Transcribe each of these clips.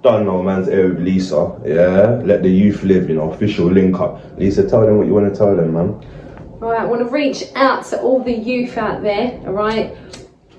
Done now, man's here with Lisa, yeah? Let the youth live, you know, official link up. Lisa, tell them what you want to tell them, man. Right, I want to reach out to all the youth out there, all right?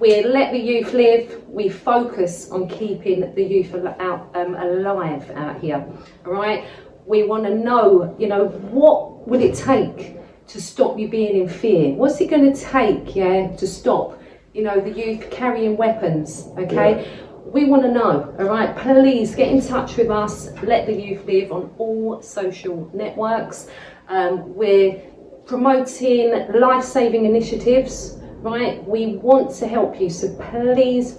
We let the youth live, we focus on keeping the youth alive out here, all right? We want to know, you know, what will it take to stop you being in fear? What's it going to take, yeah, to stop, you know, the youth carrying weapons, okay? Yeah. We want to know, all right? Please get in touch with us. Let the youth live on all social networks. We're promoting life-saving initiatives, right? We want to help you, so please,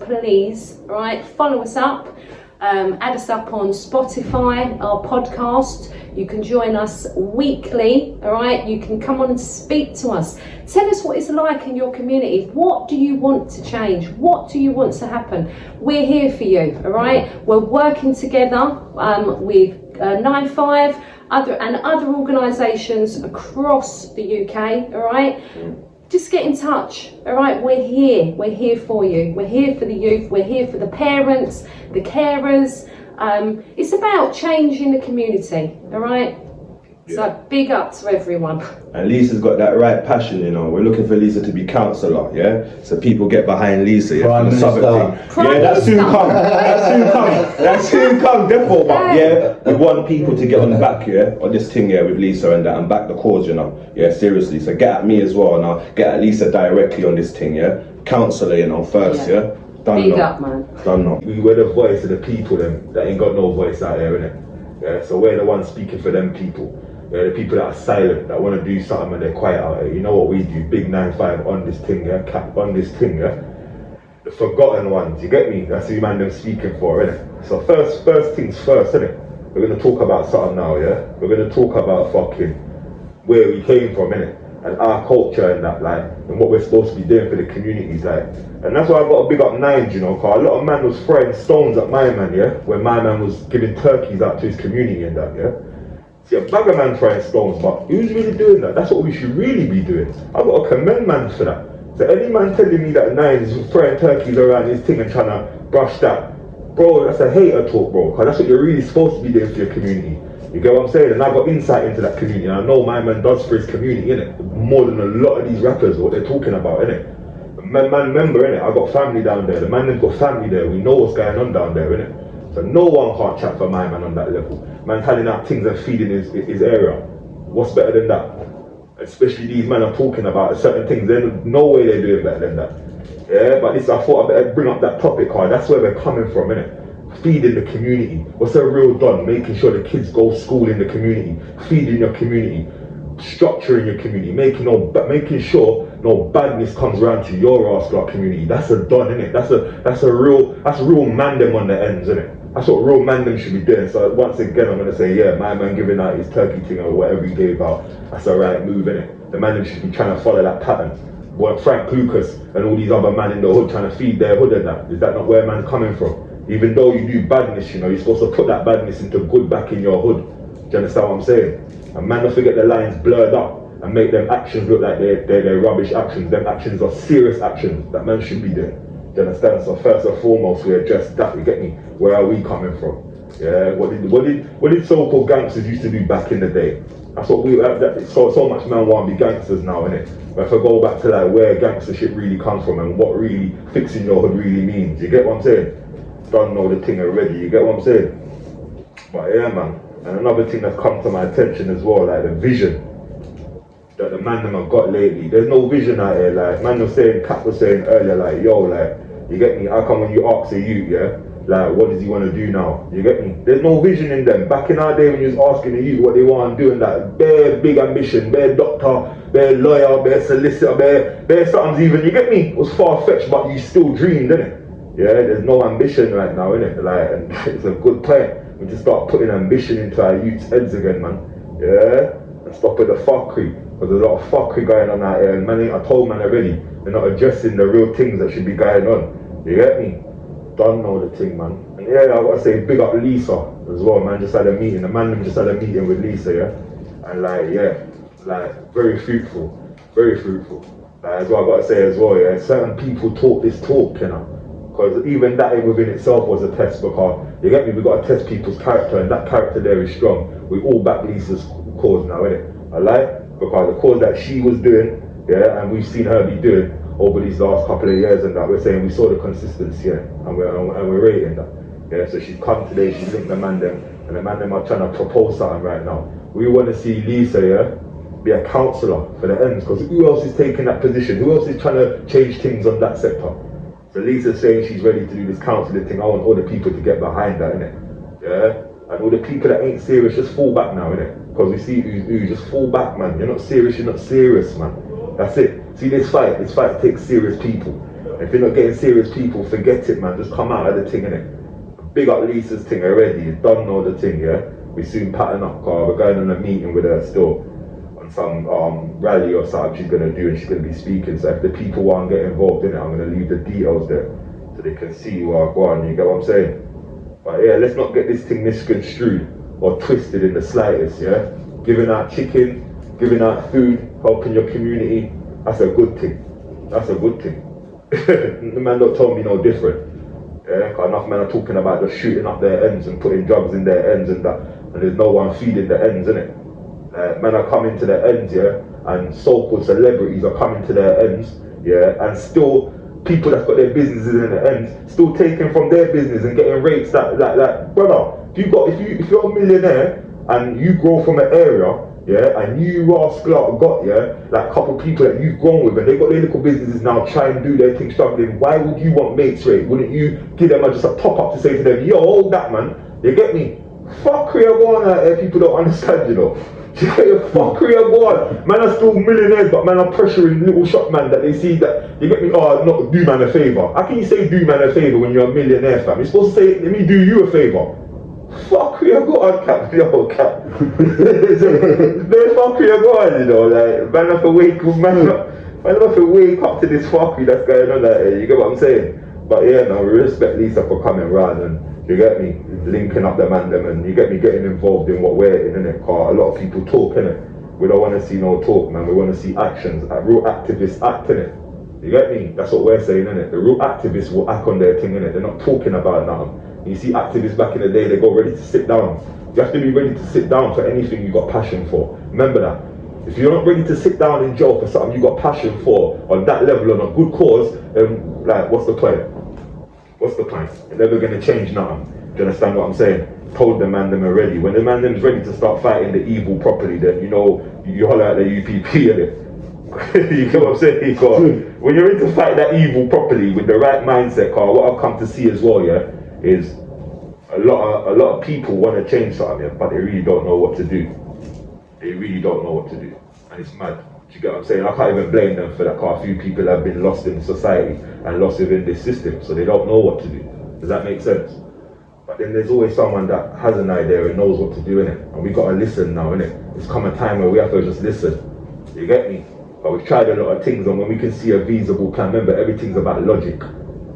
right? Follow us up. Add us up on Spotify, our podcast. You can join us weekly, all right? You can come on and speak to us. Tell us what it's like in your community. What do you want to change? What do you want to happen? We're here for you, all right? We're working together with 9-5 other organisations across the UK, all right? Just get in touch, all right? We're here for you. We're here for the youth, we're here for the parents, the carers. It's about changing the community, all right? Yeah. So big up to everyone. And Lisa's got that right passion, you know. We're looking for Lisa to be councillor, yeah? So people get behind Lisa, yeah? Prime Minister. Yeah, that soon come. That soon come, definitely. But yeah, we want people to get on the back, yeah, on this thing, yeah, with Lisa and that, and back the cause, you know. Yeah, seriously. So get at me as well, and I'll get at Lisa directly on this thing, yeah? Councillor, you know, first, yeah? Done. Big up, man. Done now. We're the voice of the people, them that ain't got no voice out there, innit? Yeah, so we're the ones speaking for them people. Yeah, the people that are silent, that want to do something and they're quiet out here. You know what we do? Big 9-5 on this thing, yeah? Cap on this thing, yeah? The forgotten ones, you get me? That's who man them speaking for, innit? So first things first, innit? We're going to talk about something now, yeah? We're going to talk about fucking where we came from, innit? And our culture and that, like, and what we're supposed to be doing for the communities, like. And that's why I've got to big up Nines, you know, because a lot of man was throwing stones at my man, yeah? When my man was giving turkeys out to his community and that, yeah? See, a bag of man throwing stones, but who's really doing that? That's what we should really be doing. I've got to commend man for that. So any man telling me that Nines is throwing turkeys around his thing and trying to brush that, bro, that's a hater talk, bro, because that's what you're really supposed to be doing for your community. You get what I'm saying? And I've got insight into that community, and I know my man does for his community, innit? More than a lot of these rappers, what they're talking about, innit? Man, remember, innit? I got family down there. The man has got family there. We know what's going on down there, innit? So no one can't chat for my man on that level. Man handing out things and feeding his area. What's better than that? Especially these men are talking about certain things. There's no way they're doing better than that. Yeah, but this, I thought I better bring up that topic, cause that's where we're coming from, innit? Feeding the community. What's a real done? Making sure the kids go to school in the community, feeding your community, structuring your community, making sure no badness comes around to your Ascot community. That's a done, innit? That's real mandem on the ends, innit? That's what real mandem should be doing. So once again, I'm gonna say, yeah, my man giving out his turkey thing or whatever he gave out, that's the right move, innit? The mandem should be trying to follow that pattern. What Frank Lucas and all these other men in the hood trying to feed their hood and that, is that not where man's coming from? Even though you do badness, you know, you're supposed to put that badness into good back in your hood. Do you understand what I'm saying? And man, don't forget the lines blurred up and make them actions look like they're rubbish actions. Them actions are serious actions that man should be doing. Do you understand? So first and foremost, we address that. You get me? Where are we coming from? Yeah. What did so-called gangsters used to do back in the day? That's what we have. So much man want to be gangsters now, innit? But if I go back to like where gangstership really comes from and what really fixing your hood really means, you get what I'm saying? Don't know the thing already. You get what I'm saying? But yeah, man. And another thing that's come to my attention as well, like the vision that the man them have got lately. There's no vision out here. Like man was saying, Cap was saying earlier, like, yo, like, you get me? How come when you ask a youth, yeah, like, what does he want to do now? You get me? There's no vision in them. Back in our day when you was asking the youth what they want to do, and that bare big ambition, bare doctor, bare lawyer, bare solicitor, bare something's even, you get me? It was far-fetched, but you still dreamed, innit? Yeah, there's no ambition right now, innit? Like, and it's a good point. We just start putting ambition into our youth's heads again, man. Yeah? And stop with the fuckery. Because there's a lot of fuckery going on out here. And man, I told man already, they're not addressing the real things that should be going on. You get me? Don't know the thing, man. And yeah, I gotta say, big up Lisa as well, man. Just had a meeting. The man just had a meeting with Lisa, yeah? And like, yeah, like, very fruitful. Very fruitful. Like, as well, I gotta say as well, yeah, certain people talk this talk, you know. Because even that within itself was a test, because you get me, we got to test people's character, and that character there is strong. We all back Lisa's cause now, innit? I like, because the cause that she was doing, yeah, and we've seen her be doing over these last couple of years, and that we're saying we saw the consistency, yeah, and we're rating that. Yeah, so she's come today, she's linked the man them, and the man them are trying to propose something right now. We want to see Lisa, yeah, be a counsellor for the ends, because who else is taking that position? Who else is trying to change things on that sector? So Lisa's saying she's ready to do this counselling thing. I want all the people to get behind that, innit? Yeah? And all the people that ain't serious, just fall back now, innit? Because we see who's just fall back, man. You're not serious, man. That's it. See, this fight takes serious people. If you're not getting serious people, forget it, man. Just come out of the thing, innit? Big up Lisa's thing already. You don't know the thing, yeah? We soon pattern up, car. We're going on a meeting with her still. Some rally or something she's going to do, and she's going to be speaking. So if the people want to get involved in it, I'm going to leave the details there so they can see what I go on. You get what I'm saying? But yeah, let's not get this thing misconstrued or twisted in the slightest. Yeah, giving out chicken, giving out food, helping your community, that's a good thing. That's a good thing. The man don't tell me no different. Yeah, because enough men are talking about just shooting up their ends and putting drugs in their ends and that, and there's no one feeding the ends, innit? Men are coming to their ends, yeah, and so-called celebrities are coming to their ends, yeah, and still people that's got their businesses in the ends, still taking from their business and getting rates that, like, brother, if you're a millionaire and you grow from an area, yeah, and you rascal got, yeah, like a couple of people that you've grown with and they got their little businesses now, try and do their thing struggling, why would you want mates rate? Wouldn't you give them just a top up to say to them, yo, hold that, man, you get me? Fuckery are going out there, people don't understand, you know. Fuckery are going. Man are still millionaires, but man are pressuring little shop man that they see that, you get me, oh, not do man a favour. How can you say do man a favour when you're a millionaire, fam? You're supposed to say, let me do you a favour. Fuckery are going, cap, yo, cap. There's fuckery are going, you know, like, man have to wake up to this fuckery that's going on out here, you get what I'm saying? But yeah, no, we respect Lisa for coming round and, you get me, linking up the man them, and you get me getting involved in what we're in, innit? Cause a lot of people talk, innit? We don't want to see no talk, man. We want to see actions. Real activists act, innit? You get me? That's what we're saying, innit? The real activists will act on their thing, innit? They're not talking about nothing. You see activists back in the day, they go ready to sit down. You have to be ready to sit down for anything you got passion for. Remember that. If you're not ready to sit down in jail for something you got passion for on that level on a good cause, then like, what's the point? What's the point? You're never going to change nothing. Do you understand what I'm saying? Told the man them already. When the man them's ready to start fighting the evil properly, then you know, you holler at the UPP, innit? You get what I'm saying? When you're ready to fight that evil properly with the right mindset, what I've come to see as well, yeah, is a lot of people want to change something, yeah, but they really don't know what to do. They really don't know what to do. And it's mad. Do you get what I'm saying? I can't even blame them for that, because a few people have been lost in society and lost within this system, so they don't know what to do. Does that make sense? But then there's always someone that has an idea and knows what to do, innit? And we got to listen now, innit? It's come a time where we have to just listen. You get me? But we've tried a lot of things, and when we can see a feasible plan, remember, everything's about logic.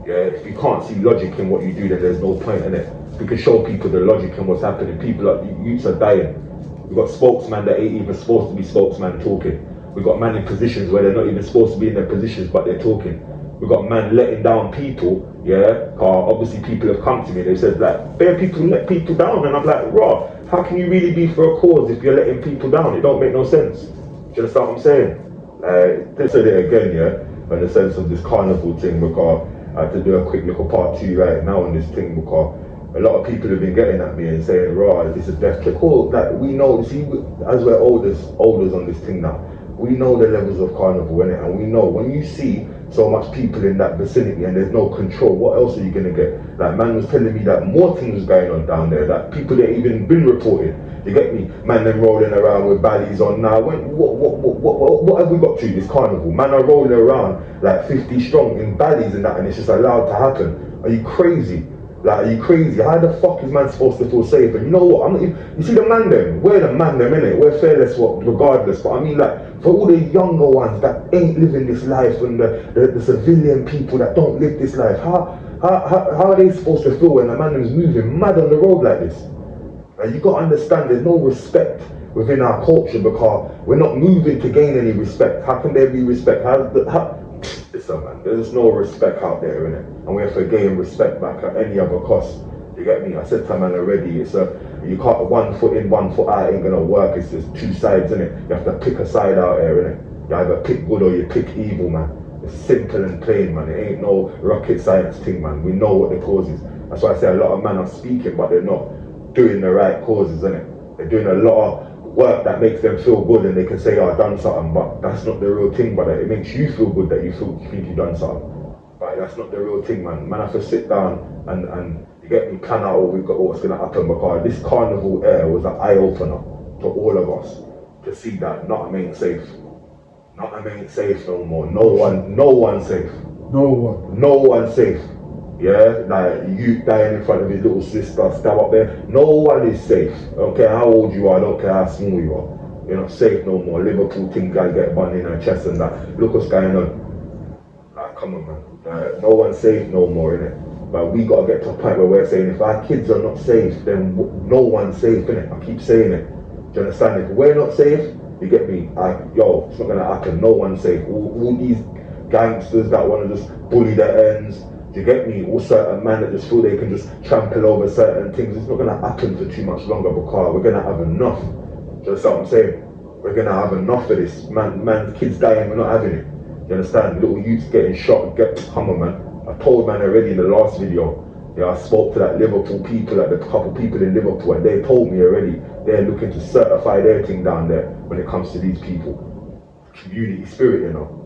Yeah, if you can't see logic in what you do, then there's no point in it. We can show people the logic in what's happening. People, youths are dying. We've got spokesmen that ain't even supposed to be spokesmen talking. We've got men in positions where they're not even supposed to be in their positions, but they're talking. We've got men letting down people, yeah, obviously people have come to me, they said like, bare people let people down, and I'm like, raw, how can you really be for a cause if you're letting people down? It don't make no sense. Do you understand what I'm saying? They said it again, yeah, in the sense of this carnival thing, because I had to do a quick little part 2 right now on this thing, because a lot of people have been getting at me and saying, raw, this is death kick. Oh, like, we know, see, as we're olders on this thing now, we know the levels of carnival, innit? And we know when you see so much people in that vicinity and there's no control, what else are you gonna get? Like, man was telling me that more things was going on down there, that people that even been reported. You get me? Man, them rolling around with baddies on now. What have we got to this carnival? Man are rolling around like 50 strong in baddies and that, and it's just allowed to happen. Are you crazy? Like, are you crazy? How the fuck is man supposed to feel safe? And you know what? I'm not even, you see the man them? We're the man them, innit? We're fearless, regardless. But I mean, like, for all the younger ones that ain't living this life, and the civilian people that don't live this life, how are they supposed to feel when the man them's moving mad on the road like this? And you got to understand, there's no respect within our culture, because we're not moving to gain any respect. How can there be respect? There's listen, man, there's no respect out there, innit? And we have to gain respect back at any other cost. You get me? I said to man already, you can't, 1 foot in, 1 foot out ain't gonna work. It's just 2 sides, innit? You have to pick a side out here, innit? You either pick good or you pick evil, man. It's simple and plain, man. It ain't no rocket science thing, man. We know what the cause is. That's why I say a lot of men are speaking, but they're not doing the right causes, innit? They're doing a lot of work that makes them feel good, and they can say, oh, I done something, but that's not the real thing, brother. It makes you feel good that you think you've done something, but that's not the real thing, man. Man have to sit down and you get me, plan out what's going to happen, because this carnival air was an eye-opener to all of us to see that Nottingham ain't safe. Nottingham ain't safe no more. No one safe. No one safe. Yeah, like you dying in front of his little sister, stab up there. No one is safe. I don't care how old you are, I don't care how small you are. You're not safe no more. Liverpool thing, guy get bun in her chest and that. Look what's going on. Like, come on, man. Like, no one's safe no more, innit? But we gotta get to a point where we're saying, if our kids are not safe, then no one's safe, innit? I keep saying it. Do you understand? If we're not safe, you get me? It's not gonna happen. No one's safe. All these gangsters that want to just bully their ends. Do you get me? All certain men that just feel they can just trample over certain things. It's not going to happen for too much longer, because we're going to have enough. Do you understand what I'm saying? We're going to have enough of this. Man, kids dying, we're not having it. Do you understand? Little youths getting shot. Come on, man. I told man already in the last video. Yeah, I spoke to that Liverpool people, like the couple people in Liverpool, and they told me already they're looking to certify their thing down there when it comes to these people. Community spirit, you know.